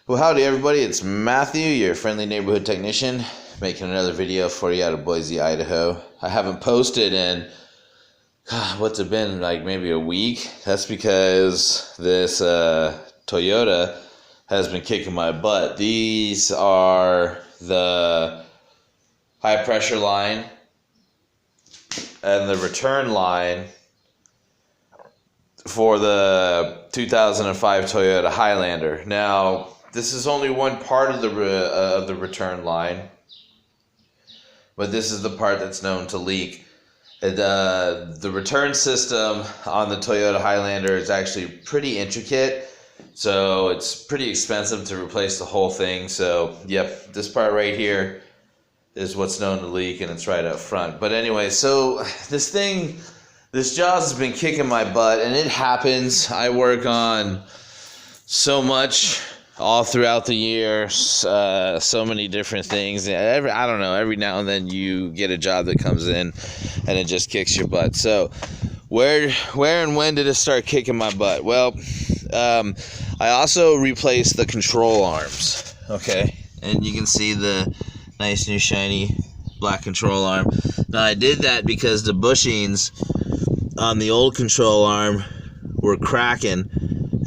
Well, howdy everybody, it's Matthew, your friendly neighborhood technician, making another video for you out of Boise, Idaho. I haven't posted in, what's it been, like maybe a week? That's because this Toyota has been kicking my butt. These are the high pressure line and the return line for the 2005 Toyota Highlander. Now, this is only one part of the return line, but this is the part that's known to leak. The return system on the Toyota Highlander is actually pretty intricate, so it's pretty expensive to replace the whole thing. So, yep, this part right here is what's known to leak, and it's right up front. But anyway, so this Jaws has been kicking my butt, and it happens. I work on so much all throughout the year, so many different things. I don't know, every now and then you get a job that comes in and it just kicks your butt. So where and when did it start kicking my butt? Well, I also replaced the control arms, okay? And you can see the nice new shiny black control arm. Now I did that because the bushings on the old control arm were cracking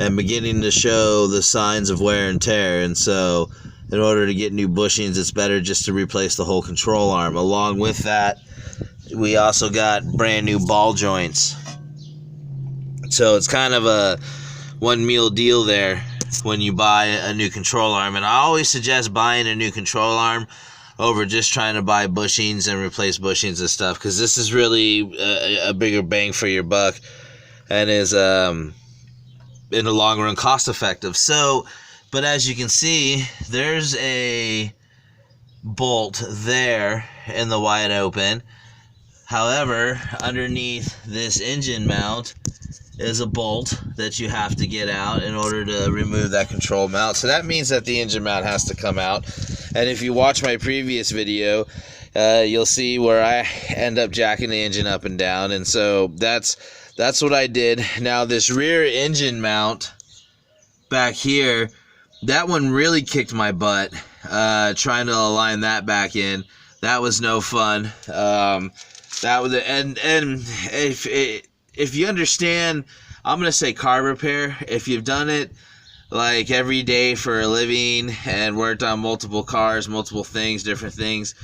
and beginning to show the signs of wear and tear, and so in order to get new bushings, it's better just to replace the whole control arm. Along with that, we also got brand new ball joints, so it's kind of a one meal deal there when you buy a new control arm. And I always suggest buying a new control arm over just trying to buy bushings and replace bushings and stuff, because this is really a bigger bang for your buck and is in the long run cost effective. So, but as you can see, there's a bolt there in the wide open. However, underneath this engine mount is a bolt that you have to get out in order to remove that control mount. So that means that the engine mount has to come out. And if you watch my previous video, you'll see where I end up jacking the engine up and down. And so that's what I did. Now this rear engine mount back here, that one really kicked my butt. Trying to align that back in, that was no fun. That was and if you understand, I'm gonna say car repair. If you've done it like every day for a living and worked on multiple cars, multiple things, different things,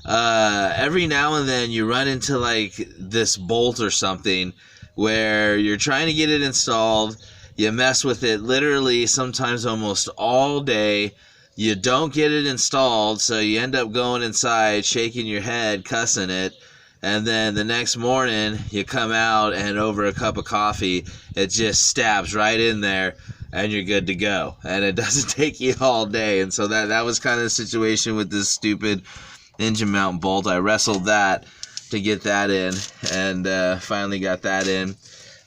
every now and then you run into like this bolt or something where you're trying to get it installed, you mess with it literally sometimes almost all day, you don't get it installed, so you end up going inside, shaking your head, cussing it, and then the next morning you come out and over a cup of coffee, it just stabs right in there and you're good to go. And it doesn't take you all day. And so that was kind of the situation with this stupid engine mount bolt. I wrestled that to get that in, and finally got that in.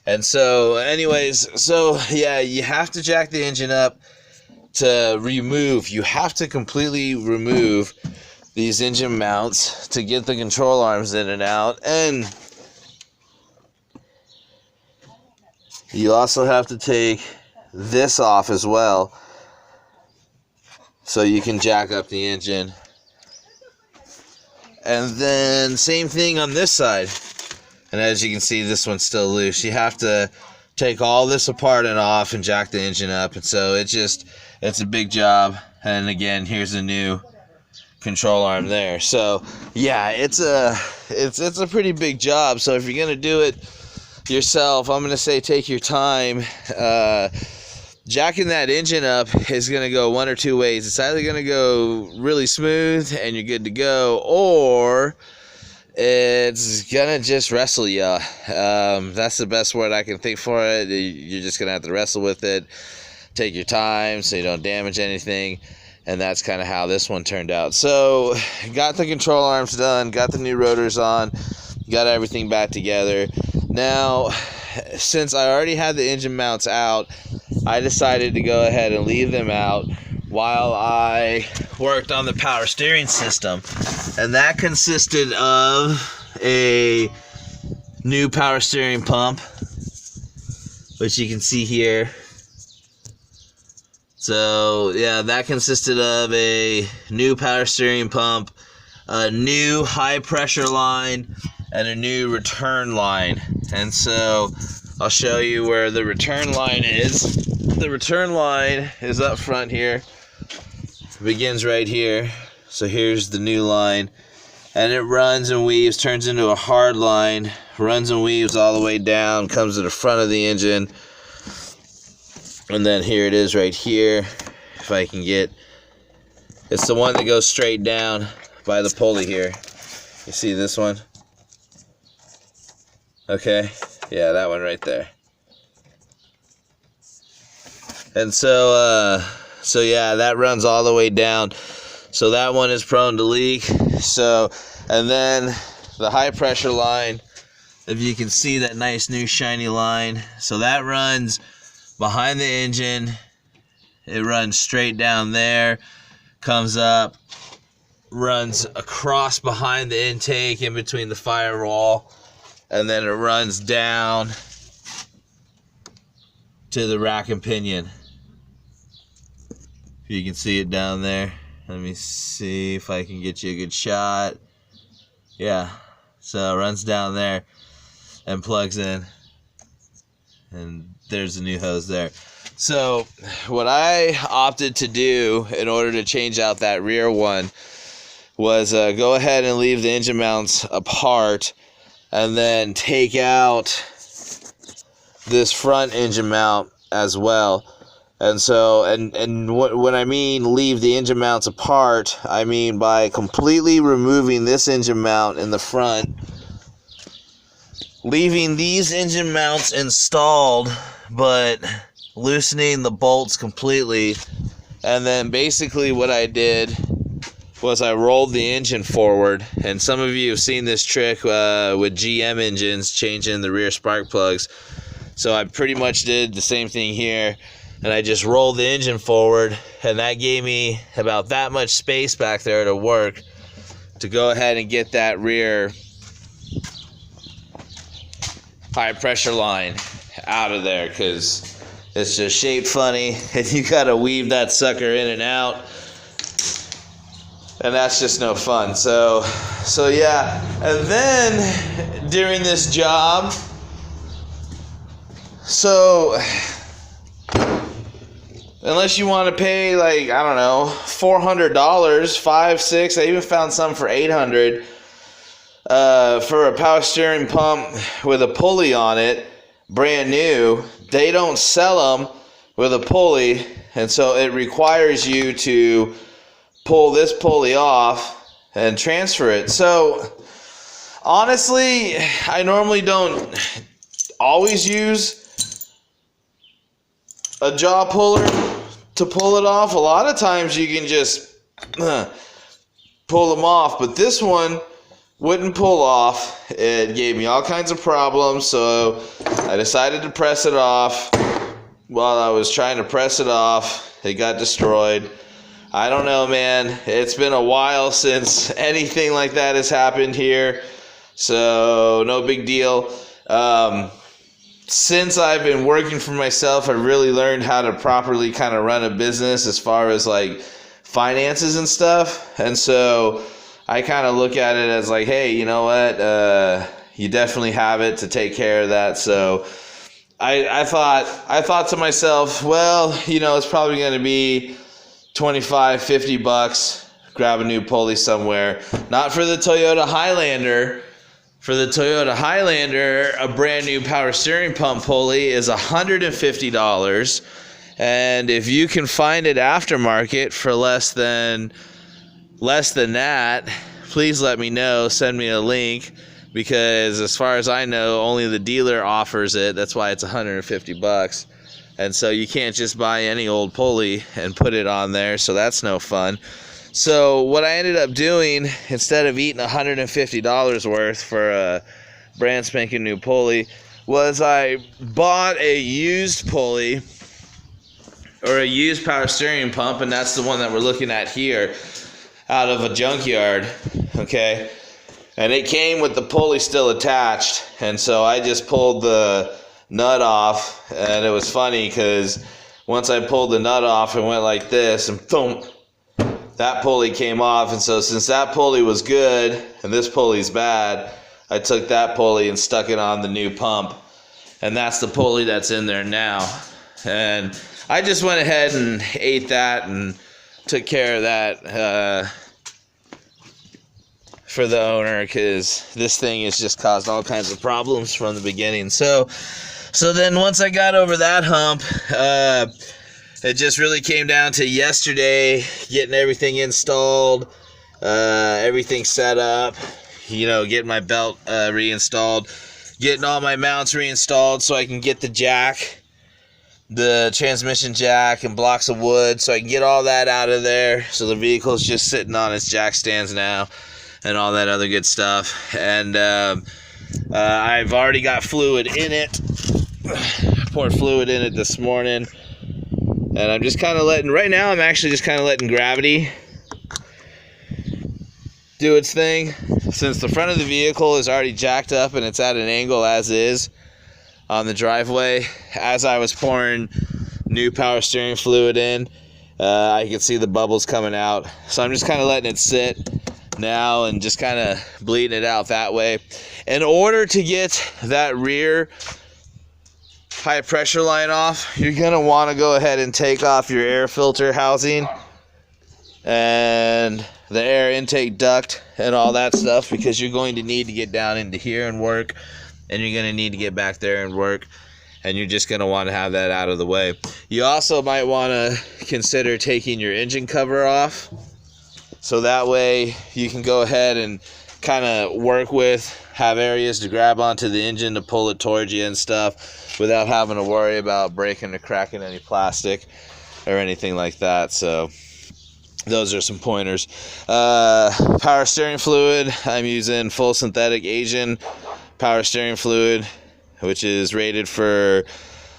And so anyways, so yeah, you have to jack the engine up to remove, you have to completely remove these engine mounts to get the control arms in and out. And you also have to take this off as well so you can jack up the engine. And then same thing on this side. And as you can see, this one's still loose. You have to take all this apart and off and jack the engine up. And so it's a big job. And again, here's a new control arm there. So yeah, it's a pretty big job. So if you're gonna do it yourself, I'm gonna say take your time. Jacking that engine up is going to go one or two ways. It's either going to go really smooth and you're good to go, or it's going to just wrestle you. That's the best word I can think for it. You're just going to have to wrestle with it. Take your time so you don't damage anything. And that's kind of how this one turned out. So, got the control arms done, got the new rotors on, got everything back together. Now, since I already had the engine mounts out, I decided to go ahead and leave them out while I worked on the power steering system. And that consisted of a new power steering pump, which you can see here. So yeah, that consisted of a new power steering pump, a new high pressure line, and a new return line. And so I'll show you where the return line is. The return line is up front here. It begins right here. So here's the new line. And it runs and weaves, turns into a hard line, runs and weaves all the way down, comes to the front of the engine. And then here it is right here, if I can get, it's the one that goes straight down by the pulley here. You see this one? Okay, yeah, that one right there. And so yeah, that runs all the way down. So that one is prone to leak. So, and then the high pressure line, if you can see that nice new shiny line, so that runs behind the engine. It runs straight down there, comes up, runs across behind the intake in between the firewall, and then it runs down to the rack and pinion. If you can see it down there. Let me see if I can get you a good shot. Yeah, so it runs down there and plugs in. And there's the new hose there. So what I opted to do in order to change out that rear one was go ahead and leave the engine mounts apart and then take out this front engine mount as well. And so, when I mean leave the engine mounts apart, I mean by completely removing this engine mount in the front, leaving these engine mounts installed, but loosening the bolts completely. And then basically what I did was I rolled the engine forward. And some of you have seen this trick with GM engines, changing the rear spark plugs. So I pretty much did the same thing here. And I just rolled the engine forward, and that gave me about that much space back there to work to go ahead and get that rear high pressure line out of there, because it's just shaped funny and you gotta weave that sucker in and out, and that's just no fun. So yeah. And then during this job, so unless you want to pay, like, I don't know, $400, $500, $600, I even found some for $800 for a power steering pump with a pulley on it, brand new. They don't sell them with a pulley, and so it requires you to pull this pulley off and transfer it. So honestly, I normally don't always use a jaw puller to pull it off. A lot of times you can just pull them off, but this one wouldn't pull off. It gave me all kinds of problems, so I decided to press it off. While I was trying to press it off, it got destroyed. I don't know, man. It's been a while since anything like that has happened here, so no big deal. Since I've been working for myself, I really learned how to properly kind of run a business as far as like finances and stuff. And so I kind of look at it as like, hey, you know what? You definitely have it to take care of that. So I thought to myself, well, you know, it's probably going to be $25-$50. Grab a new pulley somewhere. Not for the Toyota Highlander. For the Toyota Highlander, a brand new power steering pump pulley is $150. And if you can find it aftermarket for less than that, please let me know. Send me a link, because as far as I know, only the dealer offers it. That's why it's $150. And so you can't just buy any old pulley and put it on there, so that's no fun. So what I ended up doing, instead of eating $150 worth for a brand spanking new pulley, was I bought a used pulley, or a used power steering pump, and that's the one that we're looking at here, out of a junkyard, okay? And it came with the pulley still attached, and so I just pulled the nut off. And it was funny because once I pulled the nut off, it went like this, and boom, that pulley came off. And so since that pulley was good and this pulley's bad, I took that pulley and stuck it on the new pump, and that's the pulley that's in there now. And I just went ahead and ate that and took care of that for the owner, because this thing has just caused all kinds of problems from the beginning. So then once I got over that hump, it just really came down to yesterday getting everything installed, everything set up, getting my belt reinstalled, getting all my mounts reinstalled so I can get the jack, the transmission jack and blocks of wood, so I can get all that out of there. So the vehicle's just sitting on its jack stands now and all that other good stuff. And I've already got fluid in it. Poured fluid in it this morning. And I'm just kind of right now I'm actually just kind of letting gravity do its thing. Since the front of the vehicle is already jacked up and it's at an angle as is on the driveway, as I was pouring new power steering fluid in, I could see the bubbles coming out. So I'm just kind of letting it sit now and just kind of bleeding it out that way. In order to get that rear high pressure line off, you're going to want to go ahead and take off your air filter housing and the air intake duct and all that stuff, because you're going to need to get down into here and work, and you're going to need to get back there and work, and you're just going to want to have that out of the way. You also might want to consider taking your engine cover off, so that way you can go ahead and kind of have areas to grab onto the engine to pull it towards you and stuff without having to worry about breaking or cracking any plastic or anything like that. So those are some pointers. Power steering fluid, I'm using full synthetic Asian power steering fluid, which is rated for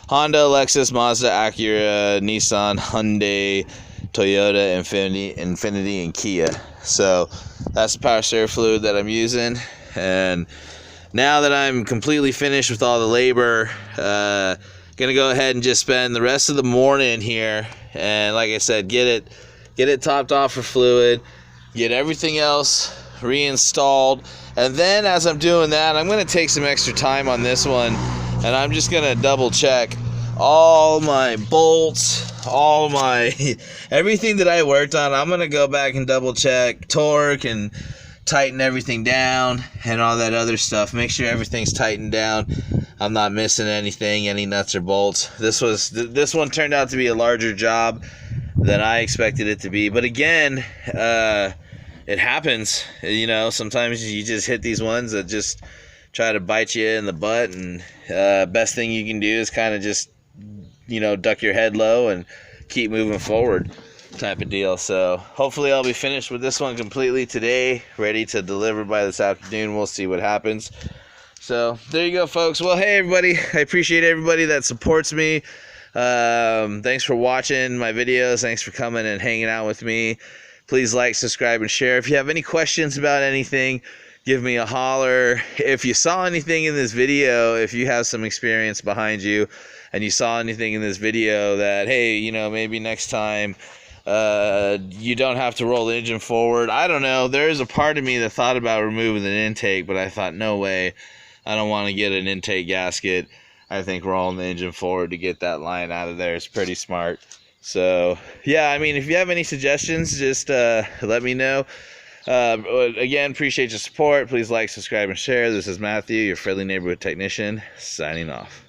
Honda, Lexus, Mazda, Acura, Nissan, Hyundai, Toyota, Infiniti, and Kia. So that's the power steering fluid that I'm using. And now that I'm completely finished with all the labor, gonna go ahead and just spend the rest of the morning here, and like I said, get it topped off for fluid, get everything else reinstalled. And then as I'm doing that, I'm gonna take some extra time on this one, and I'm just gonna double check all my bolts, all my everything that I worked on. I'm gonna go back and double check torque and tighten everything down and all that other stuff. Make sure everything's tightened down. I'm not missing anything, any nuts or bolts. This one turned out to be a larger job than I expected it to be. But again, it happens. Sometimes you just hit these ones that just try to bite you in the butt, and best thing you can do is kind of just duck your head low and keep moving forward, type of deal. So hopefully I'll be finished with this one completely today, ready to deliver by this afternoon. We'll see what happens. So there you go, folks. Well, hey everybody, I appreciate everybody that supports me. Thanks for watching my videos. Thanks for coming and hanging out with me. Please like, subscribe, and share. If you have any questions about anything, give me a holler. If you saw anything in this video, if you have some experience behind you and you saw anything in this video that, hey, maybe next time you don't have to roll the engine forward. I don't know. There is a part of me that thought about removing the intake, but I thought, no way. I don't want to get an intake gasket. I think rolling the engine forward to get that line out of there is pretty smart. So, yeah, if you have any suggestions, just let me know. Again, appreciate your support. Please like, subscribe, and share. This is Matthew, your friendly neighborhood technician, signing off.